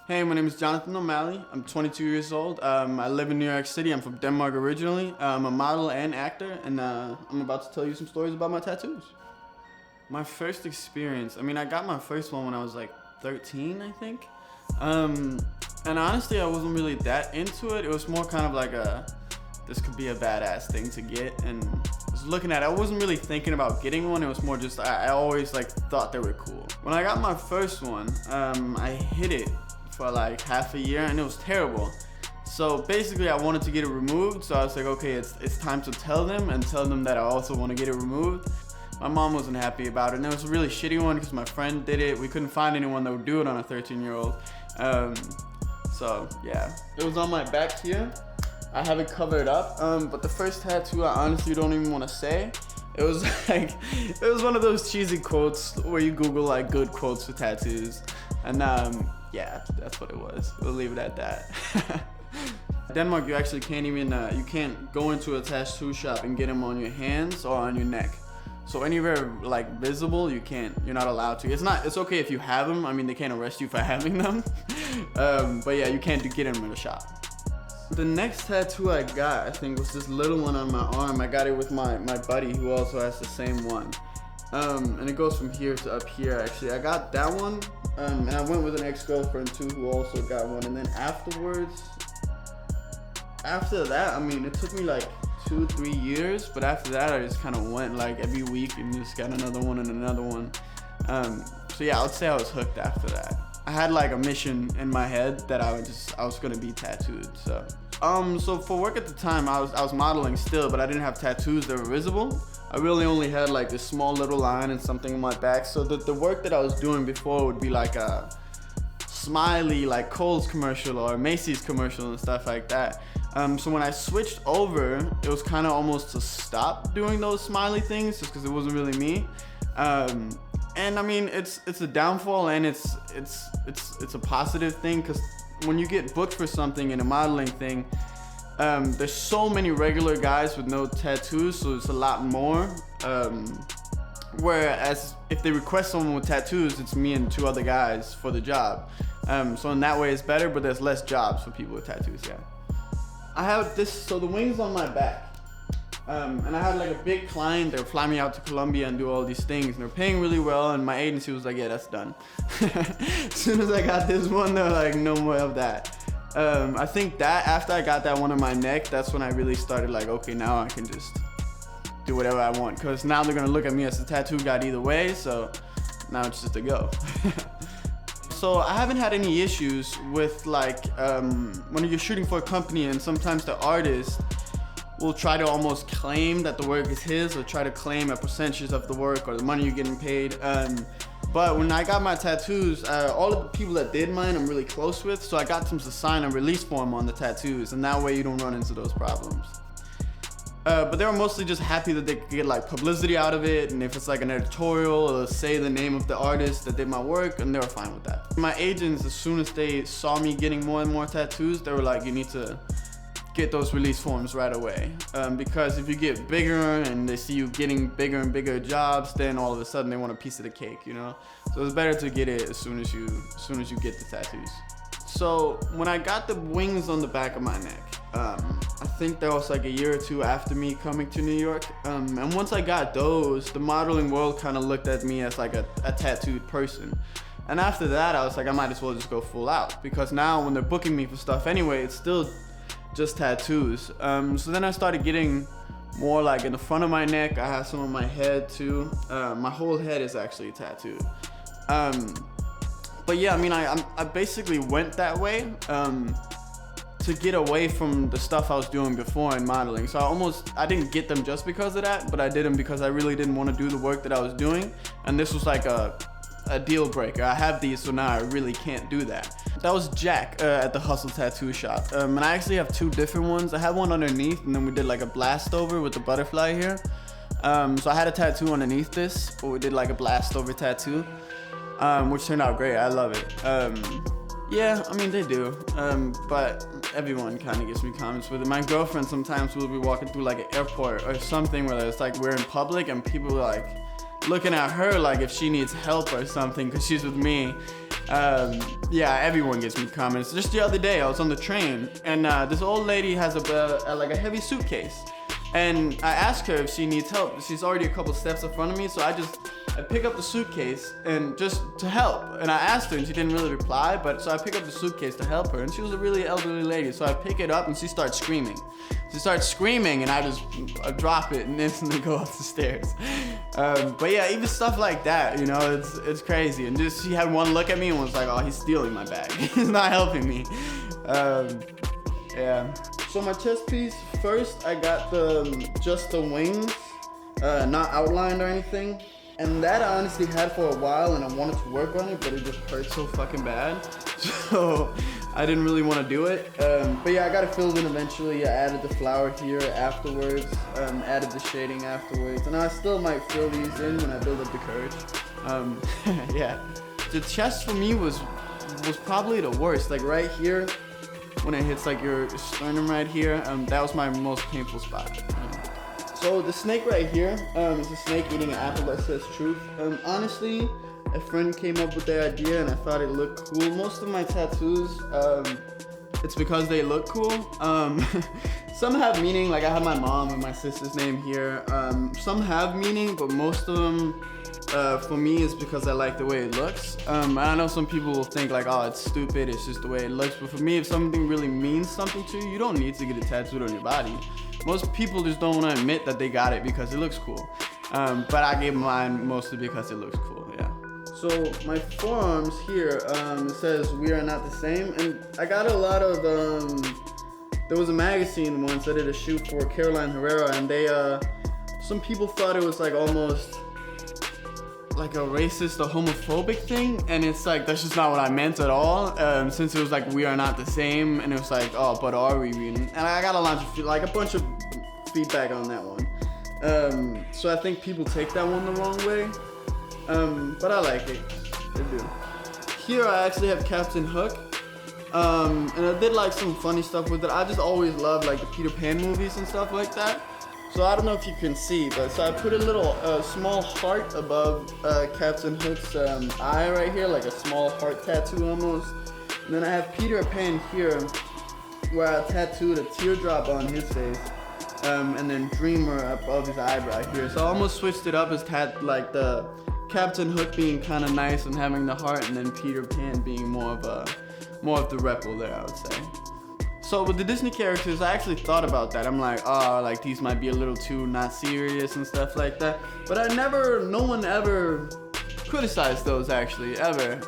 Hey, my name is Jonathan Normalle. I'm 22 years old. I live in New York City. I'm from Denmark originally. I'm a model and actor, and I'm about to tell you some stories about my tattoos. My first experience, I got my first one when I was like 13, I think. And honestly, I wasn't really that into it. It was more kind of like this could be a badass thing to get, and I was looking at it. I wasn't really thinking about getting one. It was more just, I always like thought they were cool. When I got my first one, I hid it for like half a year and it was terrible. So basically I wanted to get it removed, so I was like, okay, it's time to tell them that I also want to get it removed. My mom wasn't happy about it, and it was a really shitty one because my friend did it. We couldn't find anyone that would do it on a 13-year-old. So yeah, it was on my back here. I have it covered up, but the first tattoo I honestly don't even want to say. It was like, it was one of those cheesy quotes where you Google like good quotes for tattoos, and yeah, that's what it was. We'll leave it at that. Denmark, you actually can't even, you can't go into a tattoo shop and get them on your hands or on your neck. So anywhere like visible, you're not allowed to. It's okay if you have them. They can't arrest you for having them. But yeah, you can't get them in the shop. The next tattoo I got, I think, was this little one on my arm. I got it with my buddy who also has the same one. And it goes from here to up here actually. I got that one, and I went with an ex-girlfriend too who also got one. And then after that, it took me like 2-3 years, but after that I just kind of went like every week and just got another one and another one. So yeah, I would say I was hooked after that. I had like a mission in my head that I was gonna be tattooed. So for work at the time, I was modeling still, but I didn't have tattoos that were visible. I really only had like this small little line and something in my back. So the work that I was doing before would be like a smiley, like Kohl's commercial or Macy's commercial and stuff like that. So when I switched over, it was kind of almost to stop doing those smiley things just because it wasn't really me. And it's a downfall, and it's a positive thing, because when you get booked for something in a modeling thing, there's so many regular guys with no tattoos, so it's a lot more. Whereas if they request someone with tattoos, it's me and 2 other guys for the job. So in that way it's better, but there's less jobs for people with tattoos, yeah. I have this, so the wings on my back. And I had like a big client. They would fly me out to Colombia and do all these things, and they're paying really well, and my agency was like, yeah, that's done. As soon as I got this one, they're like, no more of that. I think that after I got that one on my neck, that's when I really started like, okay, now I can just do whatever I want, because now they're gonna look at me as a tattoo guy either way, so now it's just a go. So I haven't had any issues with like, when you're shooting for a company and sometimes the artist will try to almost claim that the work is his, or try to claim a percentage of the work or the money you're getting paid. But when I got my tattoos, all of the people that did mine I'm really close with, so I got them to sign a release form on the tattoos, and that way you don't run into those problems. But they were mostly just happy that they could get like publicity out of it, and if it's like an editorial, or say the name of the artist that did my work, and they were fine with that. My agents, as soon as they saw me getting more and more tattoos, they were like, you need to get those release forms right away, because if you get bigger and they see you getting bigger and bigger jobs, then all of a sudden they want a piece of the cake, you know. So it's better to get it as soon as you get the tattoos. So when I got the wings on the back of my neck, I think that was like a year or 2 after me coming to New York, and once I got those, the modeling world kind of looked at me as like a tattooed person. And after that I was like, I might as well just go full out, because now when they're booking me for stuff anyway, it's still just tattoos. So then I started getting more like in the front of my neck. I have some on my head too. My whole head is actually tattooed. But yeah, I basically went that way to get away from the stuff I was doing before in modeling. So I didn't get them just because of that, but I did them because I really didn't want to do the work that I was doing, and this was like a deal breaker. I have these, so now I really can't do that. That was Jack at the Hustle Tattoo Shop. And I actually have 2 different ones. I had one underneath, and then we did like a blast over with the butterfly here. So I had a tattoo underneath this, but we did like a blast over tattoo, which turned out great. I love it. Yeah, they do. But everyone kind of gives me comments with it. My girlfriend sometimes will be walking through like an airport or something where it's like we're in public and people are like looking at her like if she needs help or something because she's with me. Yeah, everyone gives me comments. Just the other day, I was on the train, and this old lady has like a heavy suitcase. And I asked her if she needs help. She's already a couple steps in front of me, so I pick up the suitcase and just to help. And I asked her and she didn't really reply, but so I pick up the suitcase to help her, and she was a really elderly lady. So I pick it up and she starts screaming. She starts screaming and I drop it and instantly go up the stairs. But yeah, even stuff like that, you know, it's crazy. And just she had one look at me and was like, oh, he's stealing my bag. He's not helping me. Yeah. So my chest piece, first I got just the wings, not outlined or anything. And that I honestly had for a while and I wanted to work on it, but it just hurt so fucking bad. So I didn't really want to do it. But yeah, I got it filled in eventually. I added the flower here afterwards, added the shading afterwards. And I still might fill these in when I build up the courage. Yeah. The chest for me was probably the worst. Like right here, when it hits like your sternum right here, that was my most painful spot. So the snake right here is a snake eating an apple that says truth. Honestly, a friend came up with the idea and I thought it looked cool. Most of my tattoos, it's because they look cool. Some have meaning, like I have my mom and my sister's name here. Some have meaning, but most of them, for me, is because I like the way it looks. I know some people will think like, oh, it's stupid, it's just the way it looks. But for me, if something really means something to you, you don't need to get it tattooed on your body. Most people just don't want to admit that they got it because it looks cool. But I gave mine mostly because it looks cool, yeah. So my forearms here, it says we are not the same. And I got a lot of, there was a magazine once that did a shoot for Caroline Herrera, and they, some people thought it was like almost like a racist or homophobic thing, and it's like that's just not what I meant at all. Since it was like we are not the same, and it was like, oh, but are we? And I got a bunch of feedback on that one. So I think people take that one the wrong way, but I like it. I do. Here I actually have Captain Hook, and I did like some funny stuff with it. I just always loved like the Peter Pan movies and stuff like that. So I don't know if you can see, but so I put a little small heart above Captain Hook's eye right here, like a small heart tattoo almost. And then I have Peter Pan here, where I tattooed a teardrop on his face, and then Dreamer above his eyebrow here. So I almost switched it up as like the Captain Hook being kind of nice and having the heart, and then Peter Pan being more of the rebel there, I would say. So with the Disney characters, I actually thought about that. I'm like, oh, like these might be a little too not serious and stuff like that. But no one ever criticized those actually, ever.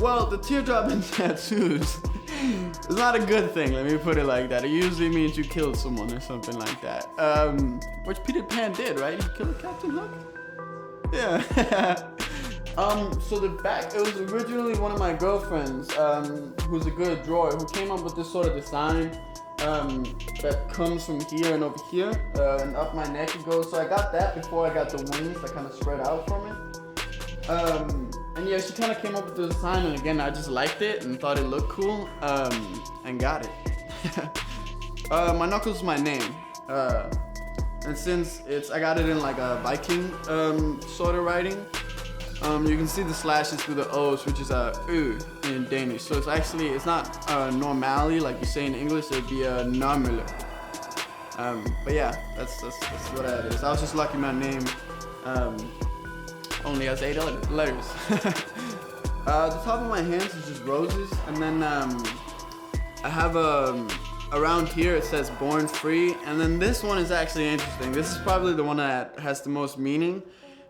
Well, the teardrop in tattoos is not a good thing, let me put it like that. It usually means you killed someone or something like that. Which Peter Pan did, right? He killed Captain Hook? Yeah. So the back, it was originally one of my girlfriends, who's a good drawer, who came up with this sort of design that comes from here and over here, and up my neck it goes. So I got that before I got the wings that kind of spread out from it. And yeah, she kind of came up with the design, and again, I just liked it and thought it looked cool, and got it. My knuckles is my name. And since I got it in like a Viking sort of writing, you can see the slashes through the O's, which is U in Danish. So it's not Normalle like you say in English, it'd be Normalle. But yeah, that's what that is. I was just lucky my name only has 8 letters. The top of my hands is just roses, and then I have around here it says born free, and then this one is actually interesting. This is probably the one that has the most meaning.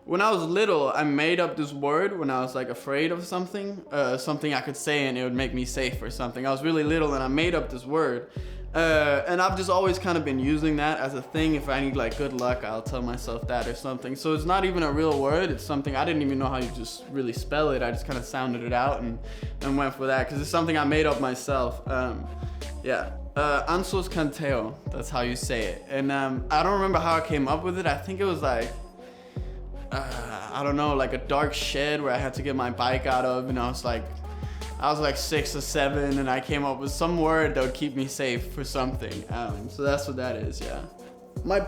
When I was little, I made up this word when I was like afraid of something I could say and it would make me safe or something. I was really little and I made up this word. And I've just always kind of been using that as a thing. If I need like good luck, I'll tell myself that or something. So it's not even a real word. It's something, I didn't even know how you just really spell it. I just kind of sounded it out and went for that because it's something I made up myself. Yeah. Ansos Canteo, that's how you say it. And I don't remember how I came up with it. I think it was like, I don't know, like a dark shed where I had to get my bike out of, and I was like 6 or 7, and I came up with some word that would keep me safe for something. So that's what that is, yeah. My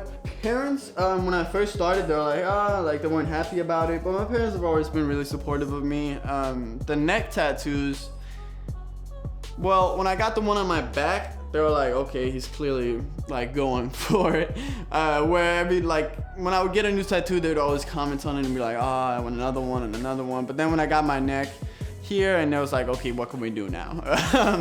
parents, when I first started, they were like they weren't happy about it. But my parents have always been really supportive of me. The neck tattoos, well, when I got the one on my back, they were like, okay, he's clearly like going for it. Where I mean, like when I would get a new tattoo, they'd always comment on it and be like, I want another one and another one. But then when I got my neck here, and it was like, okay, what can we do now?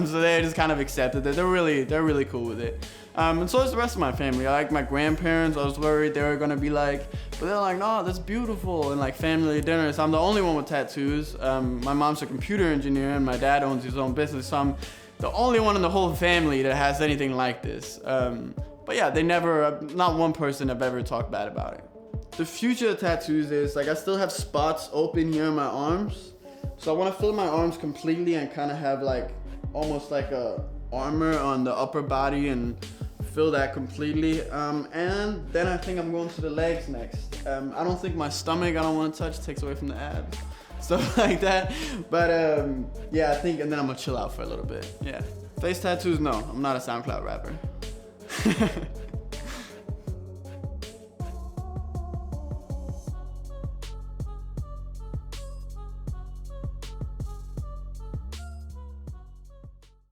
So they just kind of accepted it. They're really cool with it. And so is the rest of my family. Like my grandparents, I was worried they were gonna be like, but they're like, no, that's beautiful, and like family dinners. I'm the only one with tattoos. My mom's a computer engineer, and my dad owns his own business, so I'm the only one in the whole family that has anything like this. But yeah, they never, not one person have ever talked bad about it. The future of tattoos is, like, I still have spots open here in my arms. So I want to fill my arms completely and kind of have like, almost like a armor on the upper body and fill that completely. And then I think I'm going to the legs next. I don't think my stomach, I don't want to touch, takes away from the abs. Stuff like that. But yeah, I think, and then I'm gonna chill out for a little bit. Yeah. Face tattoos, no, I'm not a SoundCloud rapper.